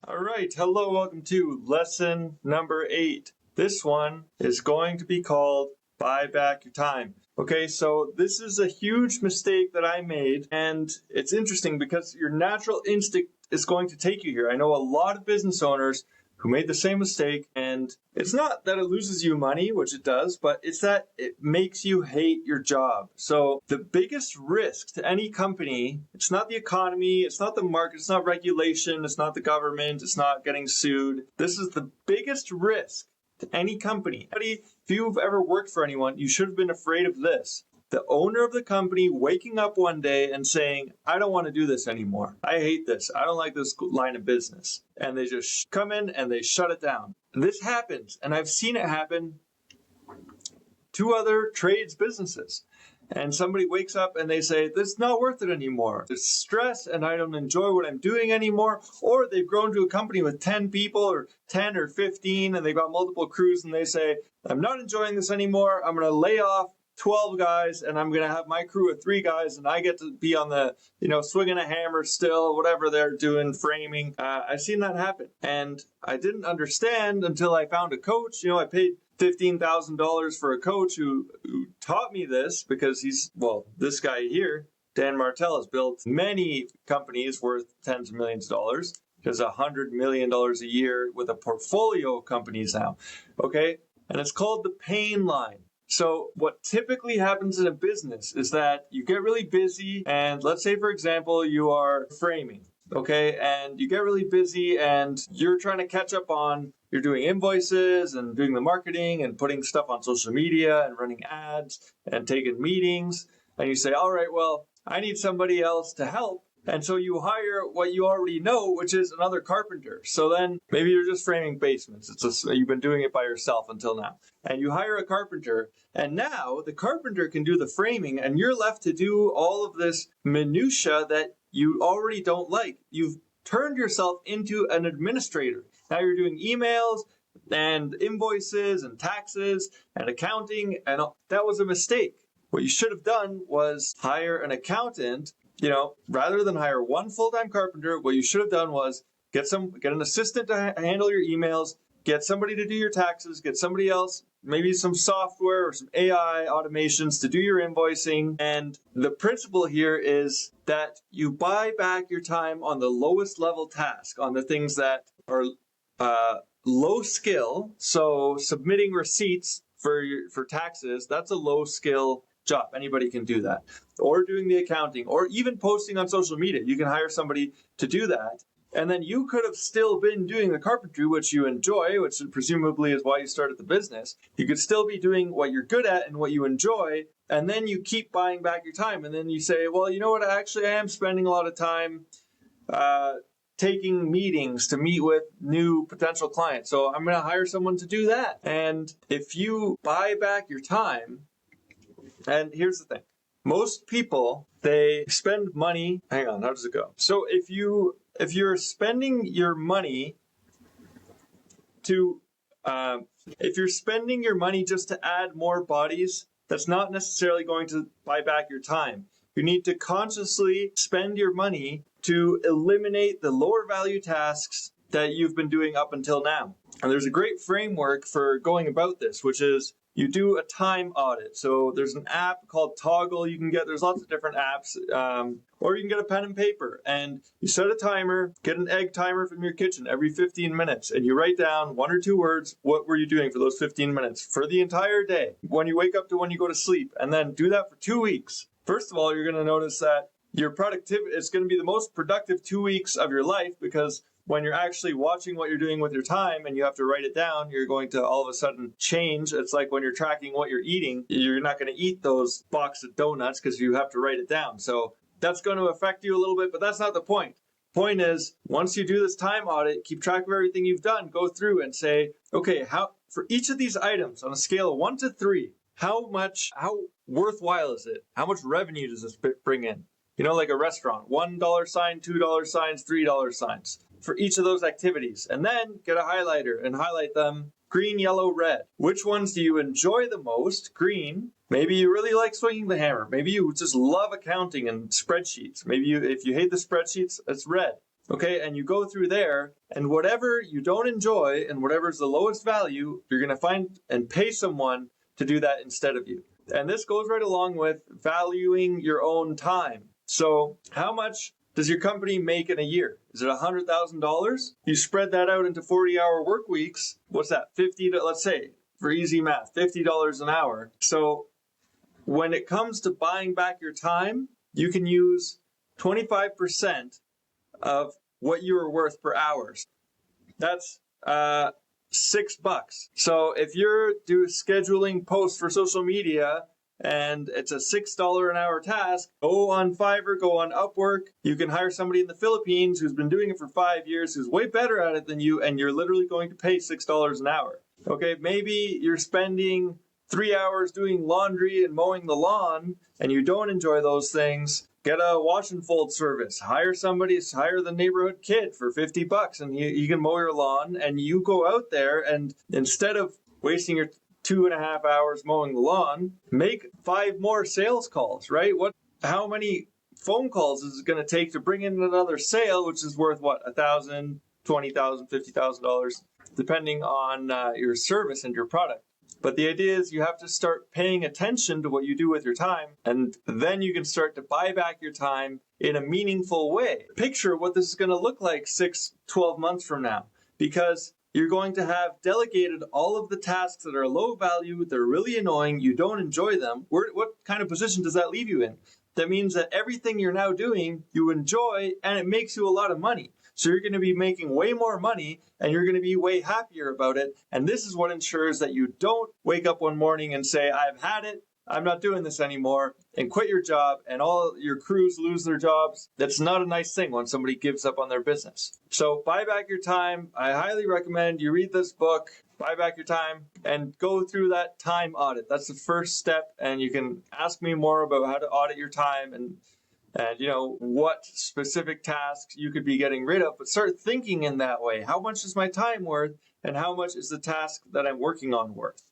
All right, hello, welcome to lesson number 8. This one is going to be called Buy Back Your Time. Okay, so this is a huge mistake that I made, and it's interesting because your natural instinct is going to take you here. I know a lot of business owners who made the same mistake, and it's not that it loses you money, which it does, but it's that it makes you hate your job. So the biggest risk to any company, it's not the economy, it's not the market, it's not regulation, it's not the government, it's not getting sued. This is the biggest risk to any company. If you've ever worked for anyone, you should have been afraid of this. The owner of the company waking up one day and saying, I don't want to do this anymore. I hate this. I don't like this line of business. And they just come in and they shut it down. And this happens, and I've seen it happen to other trades businesses. And somebody wakes up and they say, this is not worth it anymore. There's stress and I don't enjoy what I'm doing anymore. Or they've grown to a company with 10 people or 10 or 15 and they've got multiple crews and they say, I'm not enjoying this anymore. I'm going to lay off 12 guys and I'm going to have my crew of 3 guys and I get to be on the, swinging a hammer still, whatever they're doing, framing. I've seen that happen. And I didn't understand until I found a coach. I paid $15,000 for a coach who taught me this because this guy here, Dan Martell, has built many companies worth tens of millions of dollars. He has $100 million a year with a portfolio of companies now. Okay. And it's called the pain line. So what typically happens in a business is that you get really busy and let's say, for example, you are framing, okay? And you get really busy and you're trying to catch up on, you're doing invoices and doing the marketing and putting stuff on social media and running ads and taking meetings. And you say, all right, well, I need somebody else to help. And so you hire what you already know, which is another carpenter. So then maybe you're just framing basements. You've been doing it by yourself until now. And you hire a carpenter. And now the carpenter can do the framing and you're left to do all of this minutia that you already don't like. You've turned yourself into an administrator. Now you're doing emails and invoices and taxes and accounting. And that was a mistake. What you should have done was hire an accountant. Rather than hire one full-time carpenter, what you should have done was get an assistant to handle your emails, get somebody to do your taxes, get somebody else, maybe some software or some AI automations to do your invoicing. And the principle here is that you buy back your time on the lowest level task, on the things that are low skill. So submitting receipts for taxes, that's a low skill job. Anybody can do that. Or doing the accounting, or even posting on social media. You can hire somebody to do that. And then you could have still been doing the carpentry, which you enjoy, which presumably is why you started the business. You could still be doing what you're good at and what you enjoy. And then you keep buying back your time. And then you say, well, you know what? Actually, I am spending a lot of time taking meetings to meet with new potential clients. So I'm going to hire someone to do that. And if you buy back your time, and here's the thing. Most people, they spend money. Hang on, how does it go? So if you're spending your money just to add more bodies, that's not necessarily going to buy back your time. You need to consciously spend your money to eliminate the lower value tasks that you've been doing up until now. And there's a great framework for going about this, which is you do a time audit. So there's an app called Toggle you can get. There's lots of different apps. Or you can get a pen and paper and you set a timer, get an egg timer from your kitchen every 15 minutes. And you write down 1 or 2 words. What were you doing for those 15 minutes for the entire day? When you wake up to when you go to sleep. And then do that for 2 weeks. First of all, you're going to notice that your productivity is going to be the most productive 2 weeks of your life, because when you're actually watching what you're doing with your time and you have to write it down, you're going to all of a sudden change. It's like when you're tracking what you're eating, you're not going to eat those box of donuts because you have to write it down. So that's going to affect you a little bit, but that's not the point. Point is, once you do this time audit, keep track of everything you've done, go through and say, okay, for each of these items on a scale of 1 to 3, how worthwhile is it? How much revenue does this bring in? Like a restaurant, $1 sign, $2 signs, $3 signs for each of those activities. And then get a highlighter and highlight them green, yellow, red. Which ones do you enjoy the most? Green. Maybe you really like swinging the hammer. Maybe you just love accounting and spreadsheets. Maybe if you hate the spreadsheets, it's red. Okay, and you go through there, and whatever you don't enjoy and whatever's the lowest value, you're going to find and pay someone to do that instead of you. And this goes right along with valuing your own time. So, how much does your company make in a year? Is it $100,000? You spread that out into 40-hour work weeks. What's that? Let's say, for easy math, $50 an hour. So, when it comes to buying back your time, you can use 25% of what you were worth per hour. That's $6. So if you're scheduling posts for social media and it's a $6 an hour task, go on Fiverr, go on Upwork. You can hire somebody in the Philippines who's been doing it for 5 years, who's way better at it than you, and you're literally going to pay $6 an hour. Okay, maybe you're spending 3 hours doing laundry and mowing the lawn and you don't enjoy those things. Get a wash and fold service. Hire the neighborhood kid for $50 and you can mow your lawn, and you go out there and instead of wasting your 2.5 hours mowing the lawn, make 5 more sales calls, right? How many phone calls is it going to take to bring in another sale, which is worth what, $1,000, $20,000, $50,000, depending on your service and your product. But the idea is you have to start paying attention to what you do with your time, and then you can start to buy back your time in a meaningful way. Picture what this is going to look like 6-12 months from now, because you're going to have delegated all of the tasks that are low value, they're really annoying, you don't enjoy them. What kind of position does that leave you in? That means that everything you're now doing, you enjoy, and it makes you a lot of money. So you're going to be making way more money and you're going to be way happier about it. And this is what ensures that you don't wake up one morning and say, I've had it, I'm not doing this anymore, and quit your job and all your crews lose their jobs. That's not a nice thing when somebody gives up on their business. So buy back your time. I highly recommend you read this book, buy back your time, and go through that time audit. That's the first step. And you can ask me more about how to audit your time and what specific tasks you could be getting rid of, but start thinking in that way. How much is my time worth and how much is the task that I'm working on worth?